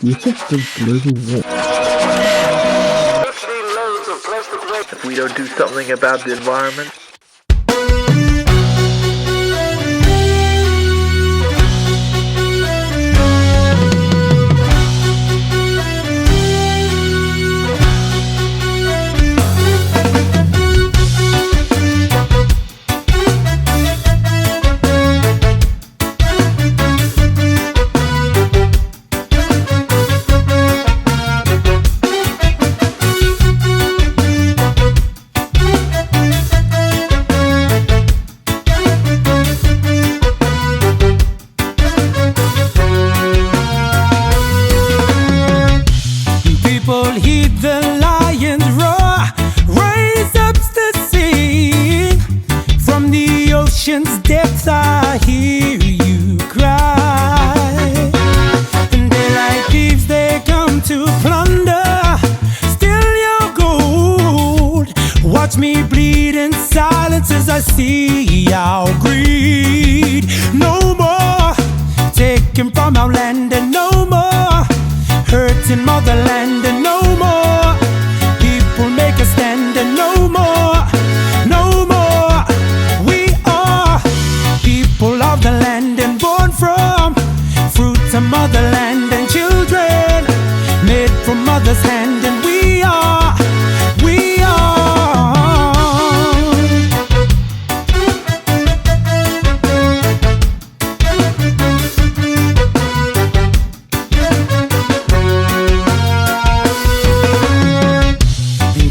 You just think global warming. If we don't do something about the environment. Heed the lion's roar, raise up the sing. From the ocean's depths I hear you cry. And daylight thieves, they come to plunder, steal your gold. Watch me bleed in silence as I see our greed. No more taken from our land, and no more hurting motherland, and no more people make a stand, and no more, no more. We are people of the land and born from fruits of motherland, and children made from mother's hand, and we are, we are.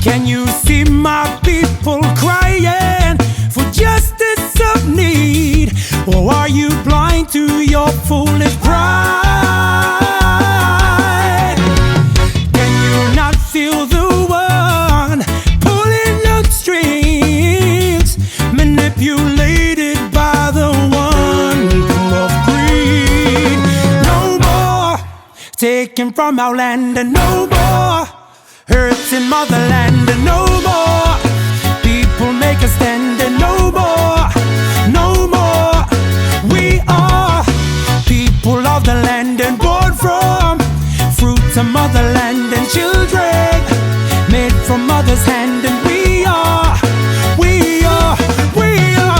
Can you see my people crying for justice of need? Or are you blind to your foolish pride? Can you not feel the one pulling your strings, manipulated by the one full of greed? No more taken from our land, and no more hurts in motherland, and no more people make a stand, and no more, no more. We are people of the land and born from fruits of motherland, and children made from mother's hand, and we are, we are, we are.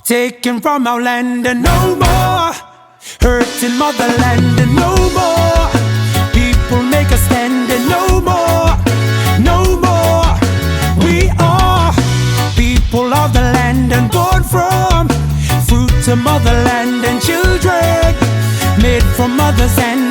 Taken from our land, and no more hurting motherland, and no more people make a stand, and no more, no more. We are people of the land and born from fruits of motherland, and children made from mother's hand.